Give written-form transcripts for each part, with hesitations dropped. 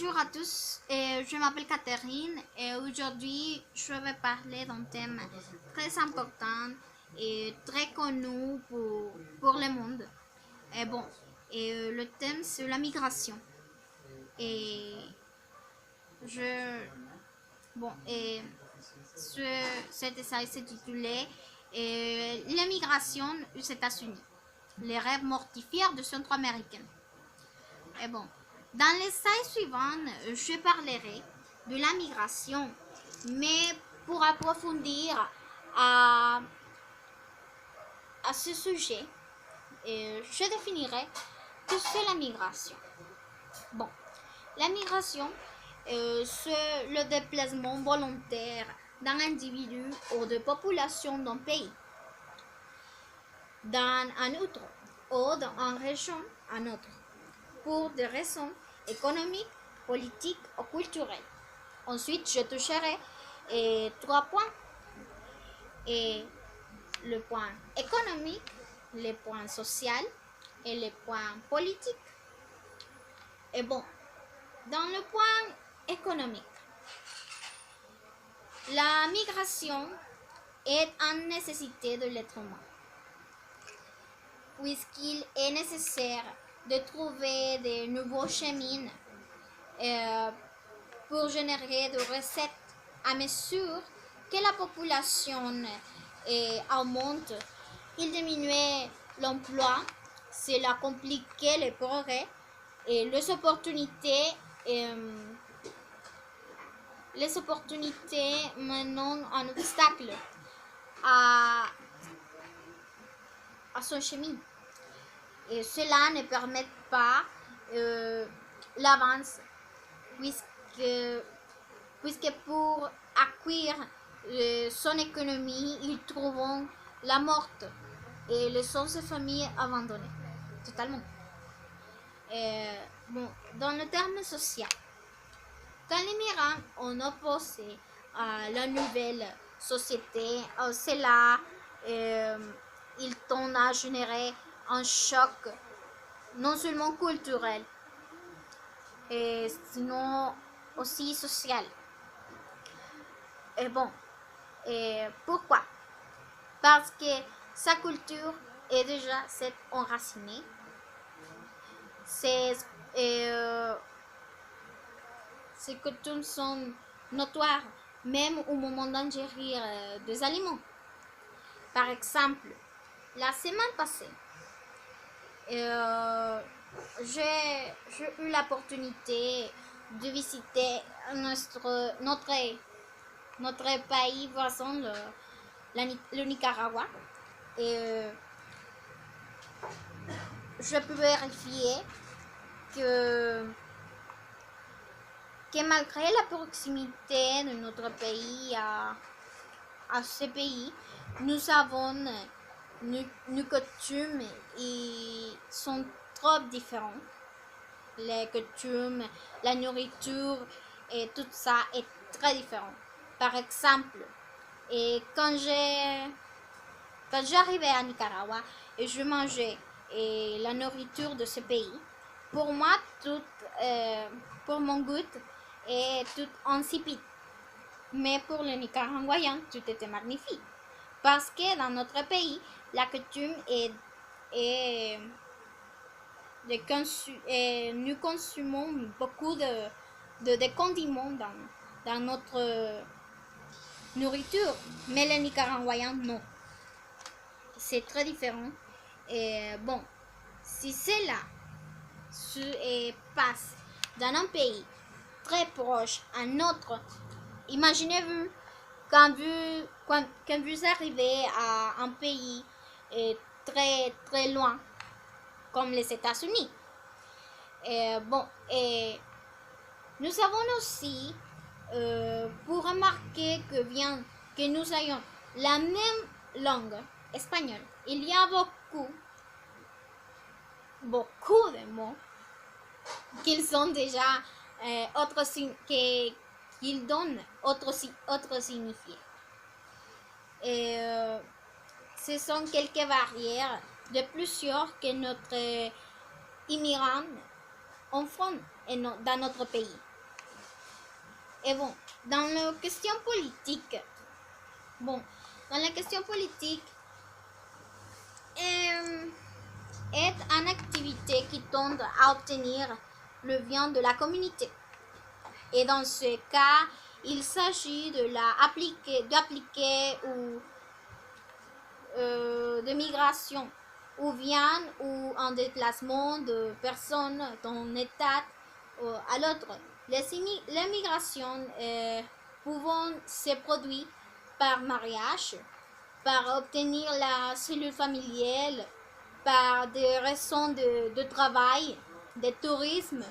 Bonjour à tous, je m'appelle Catherine et aujourd'hui je vais parler d'un thème très important et très connu pour le monde. Le thème c'est la migration. Et je, bon, et cet essai s'intitulait L'immigration aux États-Unis, les rêves mortifères de Centro-Américains. Et bon, dans l'essai suivant, je parlerai de la migration, mais pour approfondir à ce sujet, je définirai que c'est la migration. Bon, la migration, c'est le déplacement volontaire d'un individu ou de population d'un pays dans un autre ou d'une région à un autre pour des raisons économiques, politiques ou culturelles. Ensuite, je toucherai trois points. Et le point économique, le point social et le point politique. Et bon, dans le point économique, la migration est une nécessité de l'être humain, puisqu'il est nécessaire de trouver de nouveaux chemins pour générer des recettes à mesure que la population augmente. Il diminuait l'emploi, cela compliquait les progrès et les opportunités menant un obstacle à son chemin. Et cela ne permet pas l'avance puisque pour acquérir son économie, ils trouvent la mort et les ses familles abandonnées totalement. Dans le terme social, quand les migrants ont opposé à la nouvelle société, cela il tend à générer un choc non seulement culturel, sinon aussi social. Pourquoi? Parce que sa culture est déjà enracinée. Ses coutumes sont notoires, même au moment d'ingérir des aliments. Par exemple, la semaine passée, j'ai eu l'opportunité de visiter notre pays voisin, le Nicaragua. Et je peux vérifier que malgré la proximité de notre pays à ce pays, nous avons nos coutumes et sont trop différents. Les coutumes, la nourriture et tout ça est très différent. Par exemple, quand j'arrivais à Nicaragua et je mangeais la nourriture de ce pays, pour moi, pour mon goût, est tout insipide. Mais pour les Nicaraguayens, tout était magnifique. Parce que dans notre pays, la coutume nous consommons beaucoup de condiments dans notre nourriture. Mais les Nicaraguayens, non. C'est très différent. Et bon, si cela se passe dans un pays très proche à un autre, imaginez-vous quand vous arrivez à un pays très très loin comme les États-Unis. Nous avons aussi pour remarquer que nous ayons la même langue espagnole. Il y a beaucoup de mots qu'ils sont déjà qu'ils donnent autre signifié. Ce sont quelques barrières de plusieurs que notre immigrants en font dans notre pays. Et bon, dans la question politique, bon, dans la question politique, est une activité qui tend à obtenir le bien de la communauté. Et dans ce cas, il s'agit d'appliquer ou de migration ou viande ou un déplacement de personnes d'un état à l'autre. Les migrations pouvant se produire par mariage, par obtenir la cellule familiale, par des raisons de travail, de tourisme,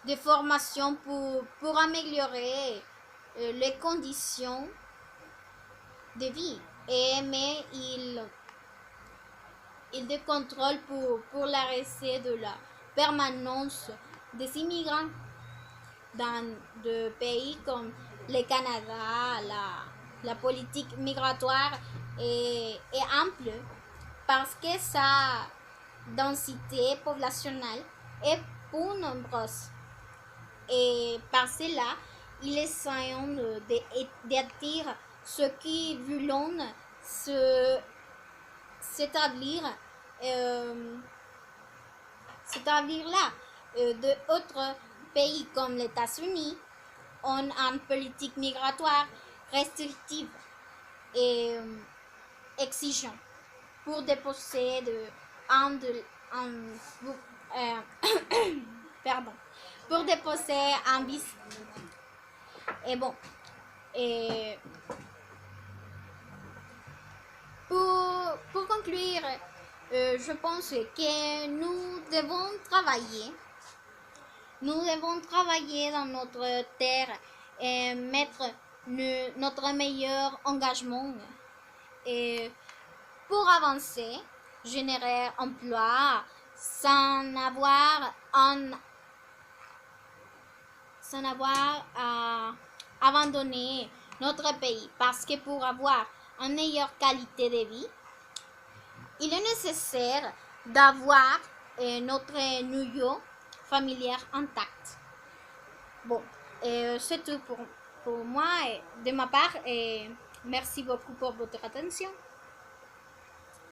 de formation pour améliorer les conditions de vie. Mais il de contrôle pour l'arrêt de la permanence des immigrants dans des pays comme le Canada. La politique migratoire est ample parce que sa densité populationnelle est peu nombreuse. Et par cela, il essaie d'attirer ceux qui veulent s'établir là. D'autres pays comme les États-Unis ont une politique migratoire restrictive et exigeante pour déposer pardon, pour déposer un vice. Et bon, et pour conclure, je pense que nous devons travailler dans notre terre et mettre notre meilleur engagement et pour avancer, générer emploi sans avoir à abandonner notre pays. Parce que pour avoir une meilleure qualité de vie, il est nécessaire d'avoir notre noyau familial intact. Bon, c'est tout pour moi et de ma part et merci beaucoup pour votre attention.